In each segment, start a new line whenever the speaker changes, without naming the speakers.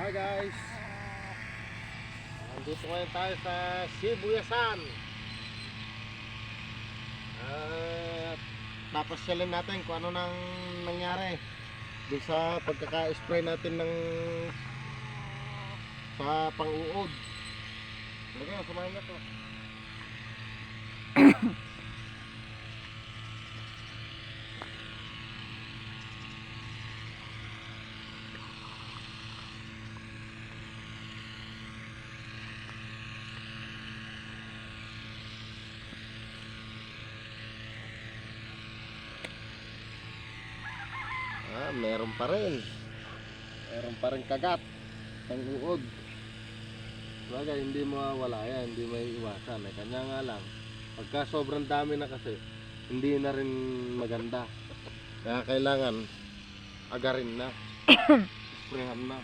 Hi guys, nandito ngayon tayo sa Sibuyasan. At napasyalan natin kung ano nang nangyari doon sa pagkaka-spray natin ng sa pang-uod. Lagyan, samahin niyo to. Meron pa rin. Meron pa rin kagat ng uod. Bagay, hindi mawawala yan, hindi may iwasan. Kanya nga lang, pagka sobrang dami na kasi, hindi na rin maganda. Kaya kailangan agarin na, sprayhan na,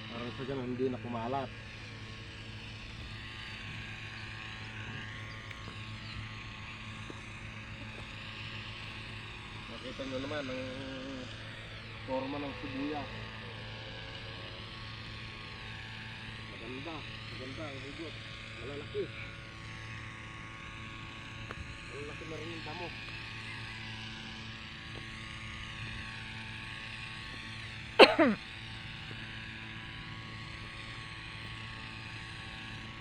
para sa ganun hindi na kumalat. Nakita nyo naman ang forma ng sibuyas. Maganda ang hugot, malalaki. Malalaki na rin yung damo.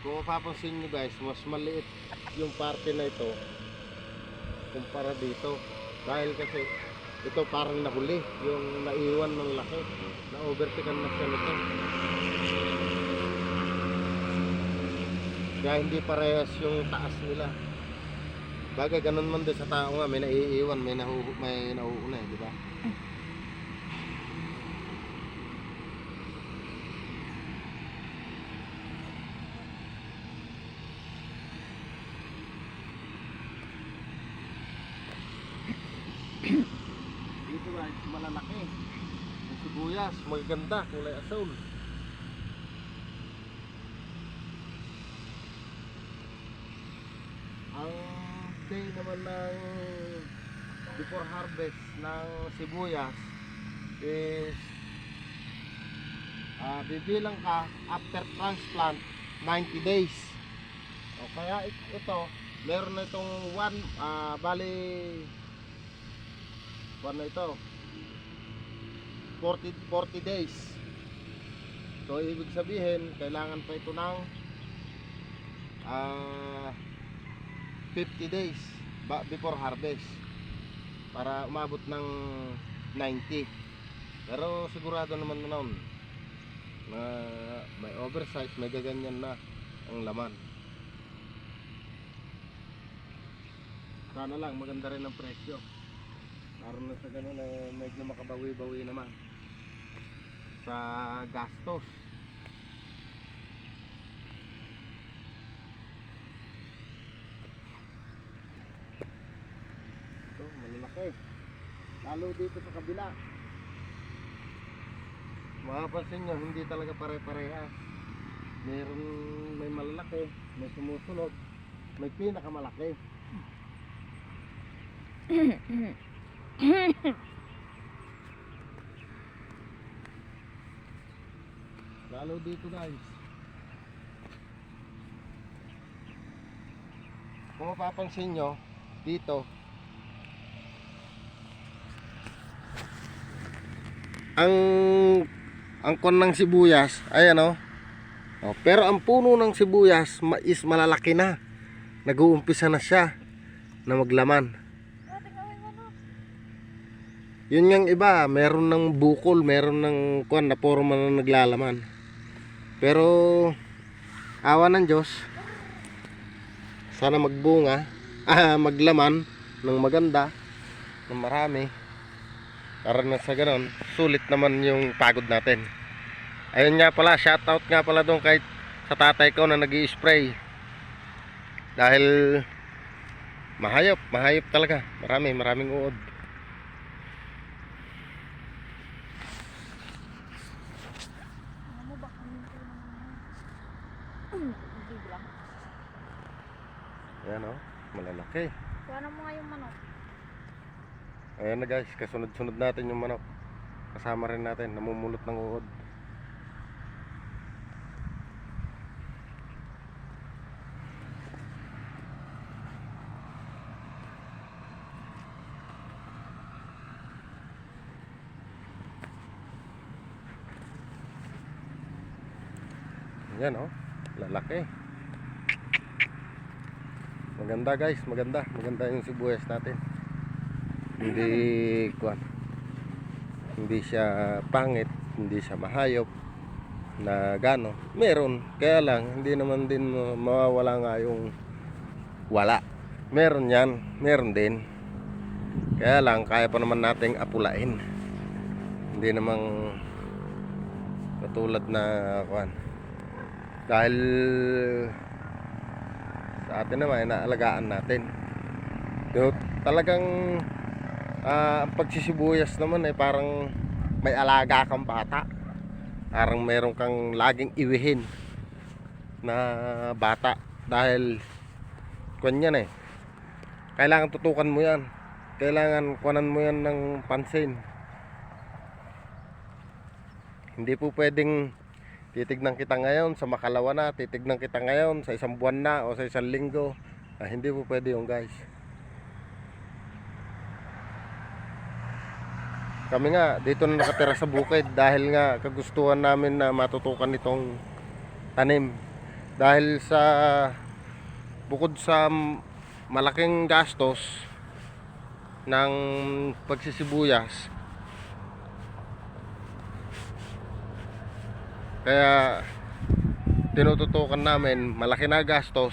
Kung mapapansin nyo guys, mas maliit yung parte na ito kumpara dito. Dahil kasi ito parang nahuli, yung naiwan ng laki, na overtaken na siya nito. Kaya hindi parehas yung taas nila. Bagay ganun man din sa tao nga, may naiiwan, may nauuna, di ba? Dito guys, malalaki. Ang sibuyas, maganda, kulay asul. Ang day naman ng before harvest ng sibuyas is bibilang ka after transplant 90 days. O kaya ito, meron na itong bali na ito 40 days. So ibig sabihin kailangan pa ito ng 50 days before harvest para umabot ng 90. Pero sigurado naman noon na may oversize, may gaganyan na ang laman. Sana lang maganda rin ang presyo. Naroon na sa ganun medyo makabawi-bawi naman sa gastos. Ito, malalaki. Lalo dito sa kabila. Mapapansin nyo, hindi talaga pare-parehas. May malalaki, may sumusunod, may pinakamalaki. Lalo dito guys, kung mapapansin nyo dito, ang kon ng sibuyas ay ano, pero ang puno ng sibuyas is malalaki na, nag-uumpisa na siya na maglaman. Yun yung iba, meron ng bukol, meron ng kuwan na forma na naglalaman. Pero awa ng Diyos, sana magbunga, maglaman ng maganda, ng marami. Para na sa ganon, sulit naman yung pagod natin. Ayun nga pala, shoutout nga pala doon kahit sa tatay ko na nag-i-spray. Dahil mahayop talaga, maraming uod. Ayan o, malalaki.
Kuha mo nga yung manok.
Ayan na guys, kasunod-sunod natin yung manok. Kasama rin natin, namumulot ng uod. Yan oh, lalaki. Maganda guys, maganda yung sibuyas natin. Hindi siya pangit, hindi siya mahayop na gano. Meron, kaya lang hindi naman din mawawala nga yung wala. Meron yan, meron din. Kaya lang kaya pa naman nating apulain. Hindi namang katulad na kuan. Dahil sa atin naman inaalagaan natin. Talagang ang pagsisibuyas naman ay parang may alaga kang bata. Parang meron kang laging iwihin na bata. Dahil kuwan yan kailangan tutukan mo yan. Kailangan kuwanan mo yan ng pansin. Hindi po pwedeng titignan kita ngayon sa makalawa na, titignan kita ngayon sa isang buwan na o sa isang linggo. Hindi po pwede yung guys. Kami nga dito na nakatira sa bukid dahil nga kagustuhan namin na matutukan itong tanim. Dahil sa bukod sa malaking gastos ng pagsisibuyas, kaya tinututukan namin, malaki na gastos.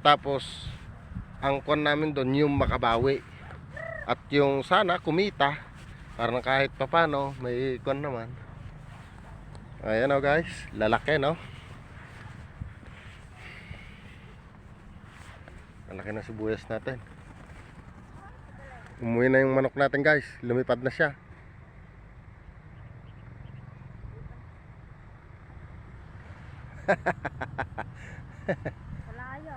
Tapos ang kuwan namin doon yung makabawi. At yung sana kumita, parang kahit papano may kuwan naman. Ayan o guys, lalaki no. Lalaki na sibuyas natin. Umuwi na yung manok natin guys, lumipad na siya.
Malayo.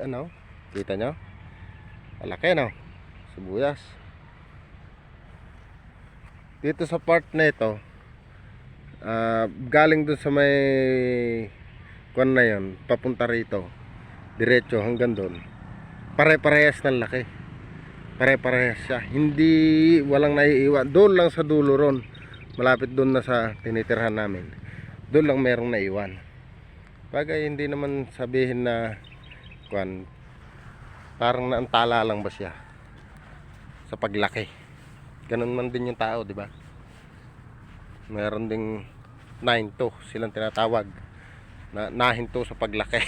Ano? Kita nyo? Malaki no? Sibuyas. Dito sa part na ito, galing dun sa may kuwan na yun, papunta rito, diretso hanggang dun, pare-parehas ng laki. Pare-parehas siya. Hindi, walang naiiwan. Doon lang sa dulo ron, malapit doon na sa tinitirhan namin, doon lang merong naiwan. Bagay hindi naman sabihin na kuwan, parang naantala lang ba siya sa paglaki. Ganun man din yung tao, di ba? Meron ding 9-2 silang tinatawag na nahinto sa paglaki.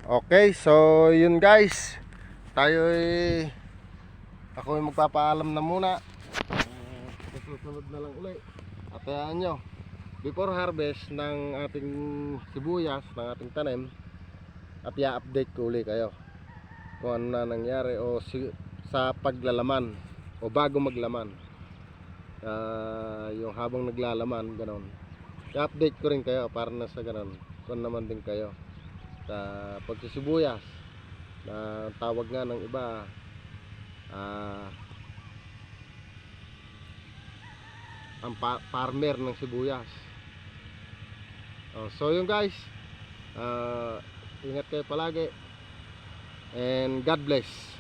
Okay, so yun guys, ako ay magpapaalam na muna. Susunod na lang ulit. At hayaan nyo, before harvest ng ating sibuyas, ng ating tanim, at i-update ko ulit kayo kung ano na nangyari o sa paglalaman o bago maglaman, yung habang naglalaman, ganon. I-update ko rin kayo para na sa ganon kung naman din kayo sa pagsisibuyas na tawag nga ng iba ang farmer ng sibuyas. So yun guys, ingat kayo palagi and God bless.